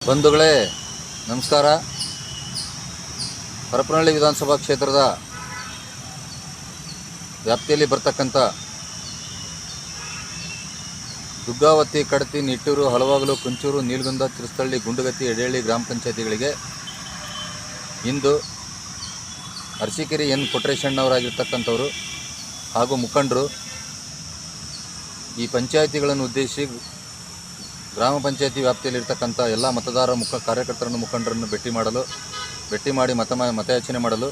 ಬಂಧುಗಳೇ ನಮಸ್ಕಾರ. ಹರಪನಹಳ್ಳಿ ವಿಧಾನಸಭಾ ಕ್ಷೇತ್ರದ ವ್ಯಾಪ್ತಿಯಲ್ಲಿ ಬರ್ತಕ್ಕಂಥ ದುಗ್ಗಾವತಿ, ಕಡತಿ, ನಿಟ್ಟೂರು, ಹಲವಾಗಲು, ಕುಂಚೂರು, ನೀಲಗುಂದ, ತಿರುಸ್ತಳ್ಳಿ, ಗುಂಡುಗತ್ತಿ, ಎಡೆಹಳ್ಳಿ ಗ್ರಾಮ ಪಂಚಾಯತಿಗಳಿಗೆ ಇಂದು ಅರಸೀಕೆರೆ ಎನ್ ಕೊಟ್ರೇಶಣ್ಣವರಾಗಿರ್ತಕ್ಕಂಥವರು ಹಾಗೂ ಮುಖಂಡರು ಈ ಪಂಚಾಯಿತಿಗಳನ್ನು ಉದ್ದೇಶಿಸಿ ಗ್ರಾಮ ಪಂಚಾಯತಿ ವ್ಯಾಪ್ತಿಯಲ್ಲಿರ್ತಕ್ಕಂಥ ಎಲ್ಲ ಮತದಾರ ಕಾರ್ಯಕರ್ತರನ್ನು ಮುಖಂಡರನ್ನು ಭೇಟಿ ಮಾಡಿ ಮತಯಾಚನೆ ಮಾಡಲು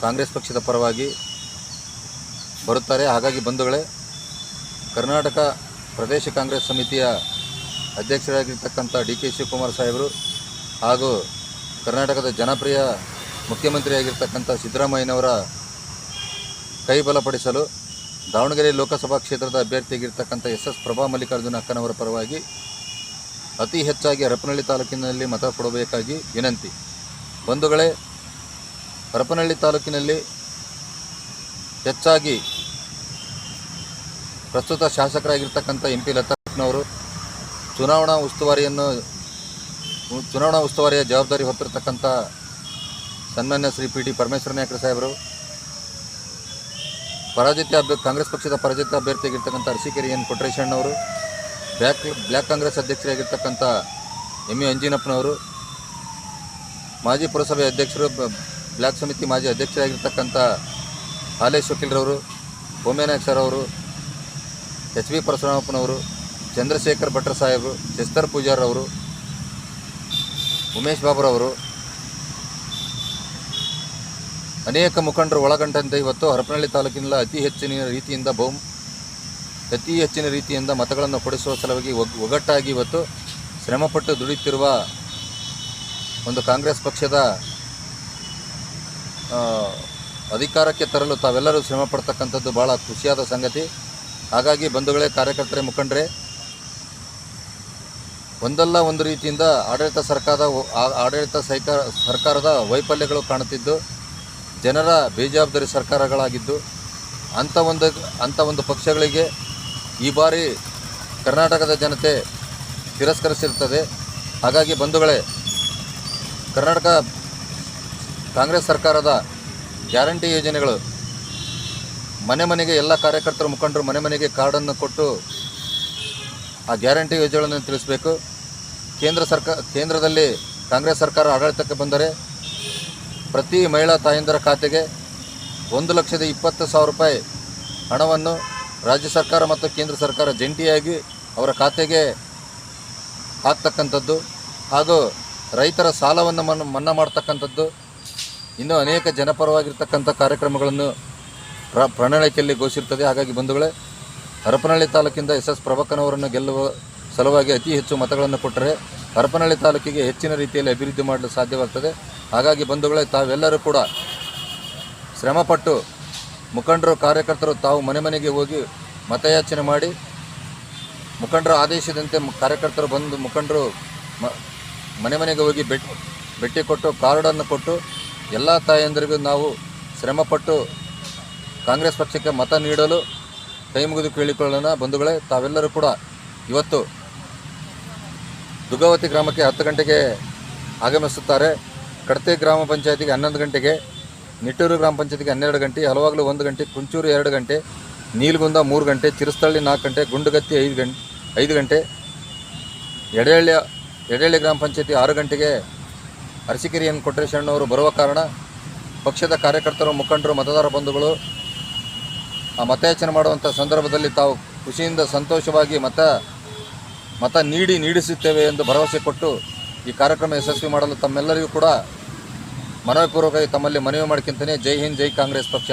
ಕಾಂಗ್ರೆಸ್ ಪಕ್ಷದ ಪರವಾಗಿ ಬರುತ್ತಾರೆ. ಹಾಗಾಗಿ ಬಂಧುಗಳೇ, ಕರ್ನಾಟಕ ಪ್ರದೇಶ ಕಾಂಗ್ರೆಸ್ ಸಮಿತಿಯ ಅಧ್ಯಕ್ಷರಾಗಿರ್ತಕ್ಕಂಥ ಡಿ ಕೆ ಶಿವಕುಮಾರ್ ಸಾಹೇಬರು ಹಾಗೂ ಕರ್ನಾಟಕದ ಜನಪ್ರಿಯ ಮುಖ್ಯಮಂತ್ರಿಯಾಗಿರ್ತಕ್ಕಂಥ ಸಿದ್ದರಾಮಯ್ಯನವರ ಕೈ ಬಲಪಡಿಸಲು ದಾವಣಗೆರೆ ಲೋಕಸಭಾ ಕ್ಷೇತ್ರದ ಅಭ್ಯರ್ಥಿಯಾಗಿರ್ತಕ್ಕಂಥ ಎಸ್ ಪ್ರಭಾ ಮಲ್ಲಿಕಾರ್ಜುನ ಅಕ್ಕನವರ ಪರವಾಗಿ ಅತಿ ಹೆಚ್ಚಾಗಿ ಹರಪನಹಳ್ಳಿ ತಾಲೂಕಿನಲ್ಲಿ ಮತ ಕೊಡಬೇಕಾಗಿ ವಿನಂತಿ. ಬಂಧುಗಳೇ, ಹರಪನಹಳ್ಳಿ ತಾಲೂಕಿನಲ್ಲಿ ಹೆಚ್ಚಾಗಿ ಪ್ರಸ್ತುತ ಶಾಸಕರಾಗಿರ್ತಕ್ಕಂಥ MP ಲತಾನವರು ಚುನಾವಣಾ ಉಸ್ತುವಾರಿಯ ಜವಾಬ್ದಾರಿ ಹೊತ್ತಿರತಕ್ಕಂಥ ಸನ್ಮಾನ್ಯ ಶ್ರೀ PD ಪರಮೇಶ್ವರ ನಾಯಕರು ಸಾಹೇಬರು, ಕಾಂಗ್ರೆಸ್ ಪಕ್ಷದ ಪರಾಜಿತ ಅಭ್ಯರ್ಥಿಯಾಗಿರ್ತಕ್ಕಂಥ ಅರಸೀಕೆರೆ ಎನ್ ಕೊಟ್ರೇಶಣ್ಣವರು, ಬ್ಲ್ಯಾಕ್ ಕಾಂಗ್ರೆಸ್ ಅಧ್ಯಕ್ಷರಾಗಿರ್ತಕ್ಕಂಥ ME ಅಂಜಿನಪ್ಪನವರು, ಮಾಜಿ ಪುರಸಭೆ ಅಧ್ಯಕ್ಷರು, ಬ್ಲ್ಯಾಕ್ ಸಮಿತಿ ಮಾಜಿ ಅಧ್ಯಕ್ಷರಾಗಿರ್ತಕ್ಕಂಥ ಹಾಲೇಶ್ ವಕೀಲರವರು, ಓಮೇನಾಯಕ್ ಸರ್ ಅವರು, HB ಪರಶುರಾಮಪ್ಪನವರು, ಚಂದ್ರಶೇಖರ್ ಭಟ್ರ ಸಾಹೇಬರು, ಶಸ್ತರ್ ಪೂಜಾರವರು, ಉಮೇಶ್ ಬಾಬುರವರು, ಅನೇಕ ಮುಖಂಡರು ಒಳಗೊಂಡಂತೆ ಇವತ್ತು ಹರಪನಹಳ್ಳಿ ತಾಲೂಕಿನಲ್ಲಿ ಅತಿ ಹೆಚ್ಚಿನ ರೀತಿಯಿಂದ ಮತಗಳನ್ನು ಕೊಡಿಸುವ ಸಲುವಾಗಿ ಒಗ್ಗಟ್ಟಾಗಿ ಇವತ್ತು ಶ್ರಮಪಟ್ಟು ದುಡಿಯುತ್ತಿರುವ ಒಂದು ಕಾಂಗ್ರೆಸ್ ಪಕ್ಷದ ಅಧಿಕಾರಕ್ಕೆ ತರಲು ತಾವೆಲ್ಲರೂ ಶ್ರಮ ಪಡ್ತಕ್ಕಂಥದ್ದು ಭಾಳ ಖುಷಿಯಾದ ಸಂಗತಿ. ಹಾಗಾಗಿ ಬಂಧುಗಳೇ, ಕಾರ್ಯಕರ್ತರೇ, ಮುಖಂಡರೇ, ಒಂದಲ್ಲ ಒಂದು ರೀತಿಯಿಂದ ಆಡಳಿತ ಸರ್ಕಾರದ ವೈಫಲ್ಯಗಳು ಕಾಣುತ್ತಿದ್ದು ಜನರ ಬೇಜವಾಬ್ದಾರಿ ಸರ್ಕಾರಗಳಾಗಿದ್ದು ಅಂಥ ಒಂದು ಪಕ್ಷಗಳಿಗೆ ಈ ಬಾರಿ ಕರ್ನಾಟಕದ ಜನತೆ ತಿರಸ್ಕರಿಸಿರುತ್ತದೆ. ಹಾಗಾಗಿ ಬಂಧುಗಳೇ, ಕರ್ನಾಟಕ ಕಾಂಗ್ರೆಸ್ ಸರ್ಕಾರದ ಗ್ಯಾರಂಟಿ ಯೋಜನೆಗಳು ಮನೆಗೆ ಎಲ್ಲ ಕಾರ್ಯಕರ್ತರು ಮುಖಂಡರು ಮನೆಗೆ ಕಾರ್ಡನ್ನು ಕೊಟ್ಟು ಆ ಗ್ಯಾರಂಟಿ ಯೋಜನೆಗಳನ್ನು ತಿಳಿಸಬೇಕು. ಕೇಂದ್ರದಲ್ಲಿ ಕಾಂಗ್ರೆಸ್ ಸರ್ಕಾರ ಆಡಳಿತಕ್ಕೆ ಬಂದರೆ ಪ್ರತಿ ಮಹಿಳಾ ತಾಯಂದಿರ ಖಾತೆಗೆ 1,20,000 ರೂಪಾಯಿ ಹಣವನ್ನು ರಾಜ್ಯ ಸರ್ಕಾರ ಮತ್ತು ಕೇಂದ್ರ ಸರ್ಕಾರ ಜಂಟಿಯಾಗಿ ಅವರ ಖಾತೆಗೆ ಹಾಕ್ತಕ್ಕಂಥದ್ದು ಹಾಗೂ ರೈತರ ಸಾಲವನ್ನು ಮನ್ನಾ ಮಾಡ್ತಕ್ಕಂಥದ್ದು, ಇನ್ನೂ ಅನೇಕ ಜನಪರವಾಗಿರ್ತಕ್ಕಂಥ ಕಾರ್ಯಕ್ರಮಗಳನ್ನು ಪ್ರಣಾಳಿಕೆಯಲ್ಲಿ ಘೋಷಿಸಿರುತ್ತದೆ. ಹಾಗಾಗಿ ಬಂಧುಗಳೇ, ಹರಪನಹಳ್ಳಿ ತಾಲೂಕಿಂದ ಎಸ್ ಪ್ರಭಾಕನವರನ್ನು ಗೆಲ್ಲುವ ಸಲುವಾಗಿ ಅತಿ ಹೆಚ್ಚು ಮತಗಳನ್ನು ಕೊಟ್ಟರೆ ಹರಪನಹಳ್ಳಿ ತಾಲೂಕಿಗೆ ಹೆಚ್ಚಿನ ರೀತಿಯಲ್ಲಿ ಅಭಿವೃದ್ಧಿ ಮಾಡಲು ಸಾಧ್ಯವಾಗ್ತದೆ. ಹಾಗಾಗಿ ಬಂಧುಗಳೇ, ತಾವೆಲ್ಲರೂ ಕೂಡ ಶ್ರಮಪಟ್ಟು ಮುಖಂಡರು, ಕಾರ್ಯಕರ್ತರು ತಾವು ಮನೆಗೆ ಹೋಗಿ ಮತಯಾಚನೆ ಮಾಡಿ ಮುಖಂಡರ ಆದೇಶದಂತೆ ಕಾರ್ಯಕರ್ತರು ಬಂದು ಮುಖಂಡರು ಮನೆಗೆ ಹೋಗಿ ಭೇಟಿ ಕೊಟ್ಟು ಕಾರ್ಡನ್ನು ಕೊಟ್ಟು ಎಲ್ಲ ತಾಯಂದರಿಗೂ ನಾವು ಶ್ರಮಪಟ್ಟು ಕಾಂಗ್ರೆಸ್ ಪಕ್ಷಕ್ಕೆ ಮತ ನೀಡಲು ಕೈ ಮುಗಿದು ಕೇಳಿಕೊಳ್ಳೋಣ. ಬಂಧುಗಳೇ, ತಾವೆಲ್ಲರೂ ಕೂಡ ಇವತ್ತು ದುಗ್ಗಾವತಿ ಗ್ರಾಮಕ್ಕೆ 10 ಗಂಟೆಗೆ ಆಗಮಿಸುತ್ತಾರೆ. ಕಡತೆ ಗ್ರಾಮ ಪಂಚಾಯತಿಗೆ 11 ಗಂಟೆಗೆ, ನಿಟ್ಟೂರು ಗ್ರಾಮ ಪಂಚಾಯತಿಗೆ 12 ಗಂಟೆ, ಹಲವಾಗಲು 1 ಗಂಟೆ, ಕುಂಚೂರು 2 ಗಂಟೆ, ನೀಲಗುಂದ 3 ಗಂಟೆ, ಚಿರುಸ್ತಳ್ಳಿ 4 ಗಂಟೆ, ಗುಂಡುಗತ್ತಿ 5 ಗಂಟೆ, ಎಡೆಹಳ್ಳಿ ಗ್ರಾಮ ಪಂಚಾಯತಿ 6 ಗಂಟೆಗೆ ಅರಸೀಕೆರೆ ಎನ್ ಕೊಟ್ರೇಶಣ್ಣವರು ಬರುವ ಕಾರಣ ಪಕ್ಷದ ಕಾರ್ಯಕರ್ತರು, ಮುಖಂಡರು, ಮತದಾರ ಬಂಧುಗಳು ಆ ಮತಯಾಚನೆ ಮಾಡುವಂಥ ಸಂದರ್ಭದಲ್ಲಿ ತಾವು ಖುಷಿಯಿಂದ ಸಂತೋಷವಾಗಿ ಮತ ನೀಡಿಸುತ್ತೇವೆ ಎಂದು ಭರವಸೆ ಕೊಟ್ಟು ಈ ಕಾರ್ಯಕ್ರಮ ಯಶಸ್ವಿ ಮಾಡಲು ತಮ್ಮೆಲ್ಲರಿಗೂ ಕೂಡ ಮನವಿಪೂರ್ವಕವಾಗಿ ತಮ್ಮಲ್ಲಿ ಮನವಿ ಮಾಡ್ಕೊಂತಾನೆ. ಜೈ ಹಿಂದ್, ಜೈ ಕಾಂಗ್ರೆಸ್ ಪಕ್ಷ.